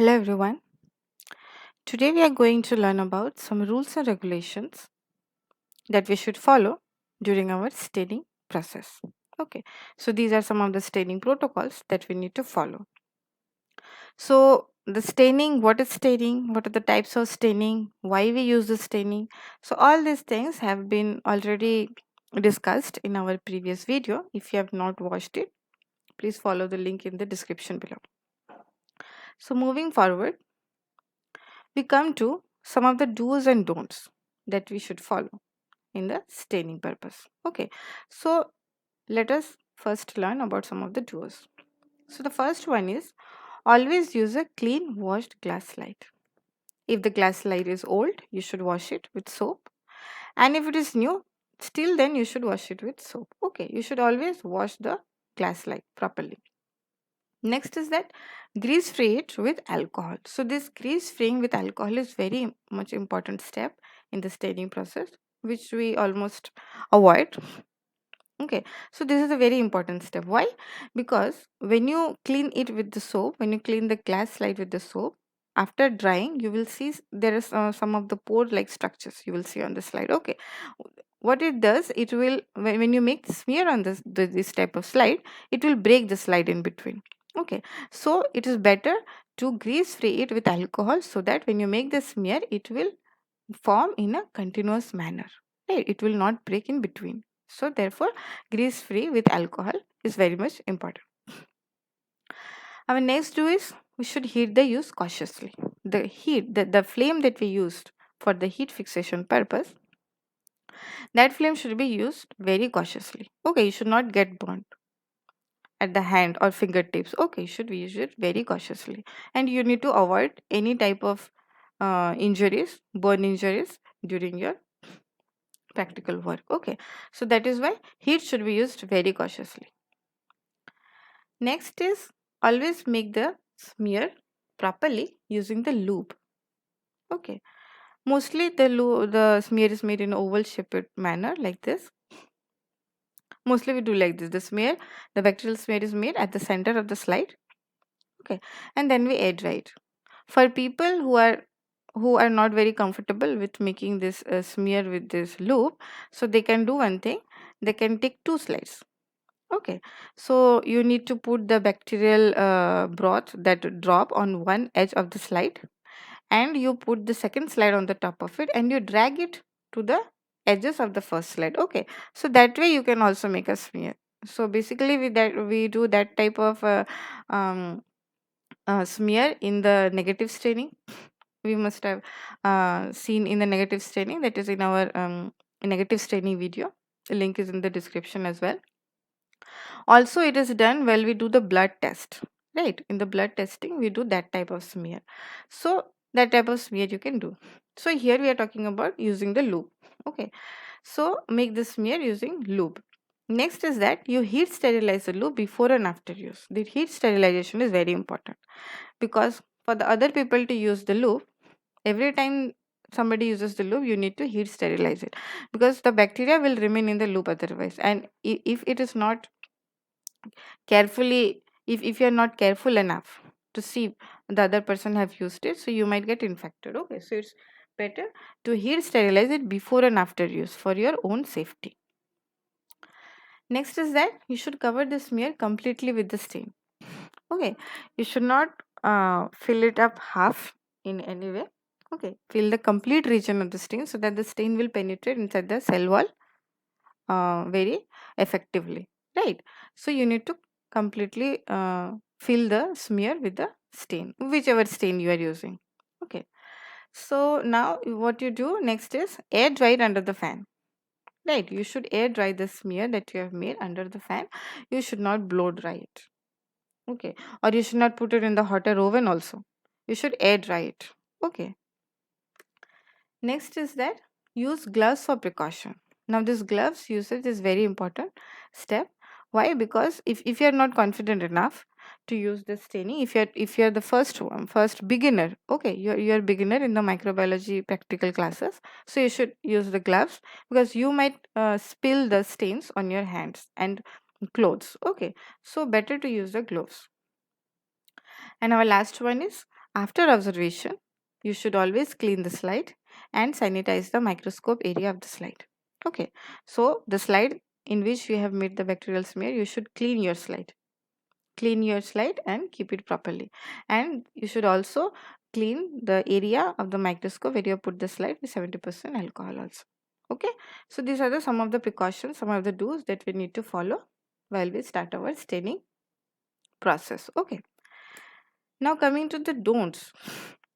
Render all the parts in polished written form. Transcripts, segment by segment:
Hello everyone. Today we are going to learn about some rules and regulations that we should follow during our staining process. Okay, so these are some of the staining protocols that we need to follow. So, the staining, what is staining, what are the types of staining, why we use the staining. So, all these things have been already discussed in our previous video. If you have not watched it, please follow the link in the description below. So, moving forward, we come to some of the do's and don'ts that we should follow in the staining purpose. Okay, so let us first learn about some of the do's. So the first one is always use a clean washed glass slide. If the glass slide is old, you should wash it with soap, and if it is new, still then you should wash it with soap. Okay, you should always wash the glass slide properly. Next is that grease free it with alcohol. So this grease freeing with alcohol is very much important step in the staining process, which we almost avoid. Okay, so this is a very important step. Why? Because when you clean it with the soap, when you clean the glass slide with the soap, after drying, you will see there is some of the pore like structures you will see on the slide. Okay, what it does, it will when you make the smear on this type of slide, it will break the slide in between. Okay, so it is better to grease free it with alcohol so that when you make the smear, it will form in a continuous manner. Right? It will not break in between. So therefore, grease free with alcohol is very much important. Our next do is we should heat the use cautiously. The heat, the flame that we used for the heat fixation purpose, that flame should be used very cautiously. Okay, you should not get burnt at the hand or fingertips. Okay, you should use it very cautiously, and you need to avoid any type of injuries, burn injuries during your practical work. Okay, so that is why heat should be used very cautiously. Next is always make the smear properly using the lube. Okay, mostly the smear is made in oval shaped manner like this. Mostly we do like this. The smear, the bacterial smear is made at the center of the slide. Okay, and then we air dry it. For people who are not very comfortable with making this smear with this lube, so they can do one thing. They can take two slides. Okay, so you need to put the bacterial broth that drop on one edge of the slide, and you put the second slide on the top of it, and you drag it to the edges of the first slide. Okay, so that way you can also make a smear. So basically, with that we do that type of um, smear in the negative staining. We must have seen in the negative staining, that is in our negative staining video. The link is in the description as well. Also, it is done while we do the blood test, right? In the blood testing, we do that type of smear. So, that type of smear you can do. So, here we are talking about using the lube. Okay, so make the smear using lube. Next is that you heat sterilize the lube before and after use. The heat sterilization is very important because for the other people to use the lube, every time somebody uses the lube, you need to heat sterilize it because the bacteria will remain in the lube otherwise. And if it is not carefully, if you're not careful enough to see the other person have used it, so you might get infected. Okay, so it's better to heat sterilize it before and after use for your own safety. Next is that you should cover the smear completely with the stain. Okay, you should not fill it up half in any way. Okay, fill the complete region of the stain so that the stain will penetrate inside the cell wall very effectively, right? So you need to completely fill the smear with the stain, whichever stain you are using. Okay, so now what you do next is air dry it under the fan, right? You should air dry the smear that you have made under the fan. You should not blow dry it. Okay, or you should not put it in the hotter oven also. You should air dry it. Okay, next is that use gloves for precaution. Now this gloves usage is very important step. Why? Because if you are not confident enough to use the staining, if you're the first beginner, okay, you're beginner in the microbiology practical classes, so you should use the gloves because you might spill the stains on your hands and clothes. Okay, so better to use the gloves. And our last one is After observation, you should always clean the slide and sanitize the microscope area of the slide. Okay, so the slide in which you have made the bacterial smear, you should clean your slide. Clean your slide and keep it properly. And you should also clean the area of the microscope where you put the slide with 70% alcohol also. Okay, so these are some of the precautions, some of the do's that we need to follow while we start our staining process. Okay, now coming to the don'ts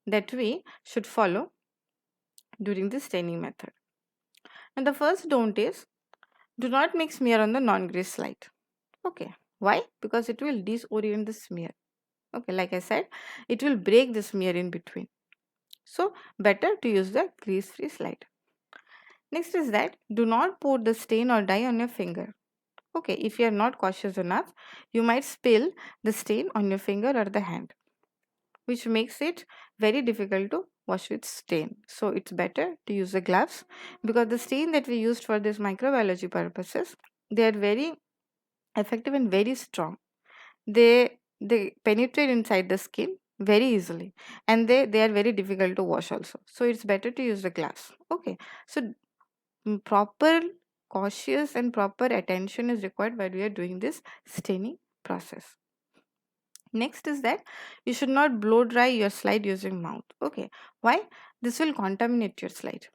that we should follow during the staining method. And the first don't is, do not make smear on the non-grease slide. Okay, why? Because it will disorient the smear. Okay, like I said, it will break the smear in between. So better to use the grease free slide. Next is that, do not pour the stain or dye on your finger. Okay, if you are not cautious enough, you might spill the stain on your finger or the hand, which makes it very difficult to wash with stain. So it's better to use the gloves, because the stain that we used for this microbiology purposes, they are very effective and very strong. They penetrate inside the skin very easily, and they are very difficult to wash also. So it's better to use the gloves. Okay, so proper cautious and proper attention is required while we are doing this staining process. Next is that, you should not blow dry your slide using mouth. Okay, why? This will contaminate your slide.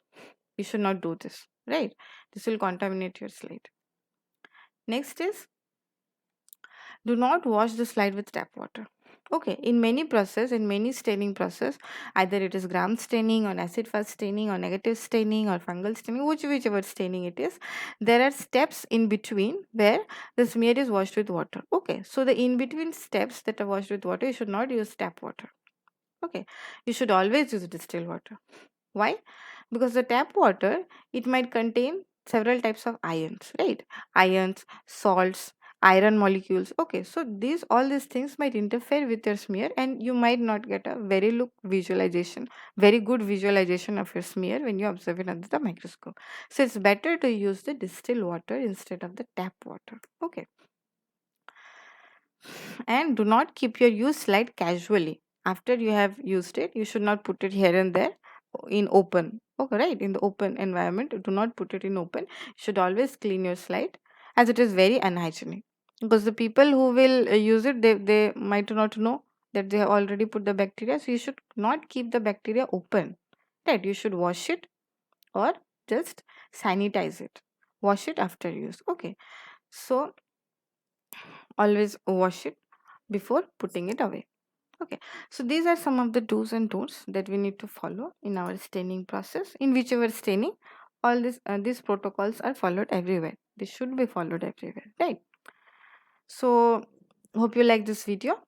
You should not do this, right? This will contaminate your slide. Next is, do not wash the slide with tap water. Okay, in many staining process, either it is gram staining or acid fast staining or negative staining or fungal staining, whichever staining it is, there are steps in between where the smear is washed with water. Okay, so the in between steps that are washed with water, you should not use tap water. Okay, you should always use distilled water. Why? Because the tap water, it might contain several types of ions, right? Ions, salts, iron molecules. Okay, so all these things might interfere with your smear, and you might not get a very good visualization of your smear when you observe it under the microscope. So it's better to use the distilled water instead of the tap water. Okay, and do not keep your used slide casually. After you have used it, you should not put it here and there in open. Okay, right, in the open environment, do not put it in open. You should always clean your slide, as it is very unhygienic, because the people who will use it, they might not know that they have already put the bacteria. So you should not keep the bacteria open, right? You should wash it or just sanitize it. Wash it after use. Okay, so always wash it before putting it away. Okay, so these are some of the do's and don'ts that we need to follow in our staining process. In whichever staining, all these protocols are followed everywhere. They should be followed everywhere, right? So hope you like this video.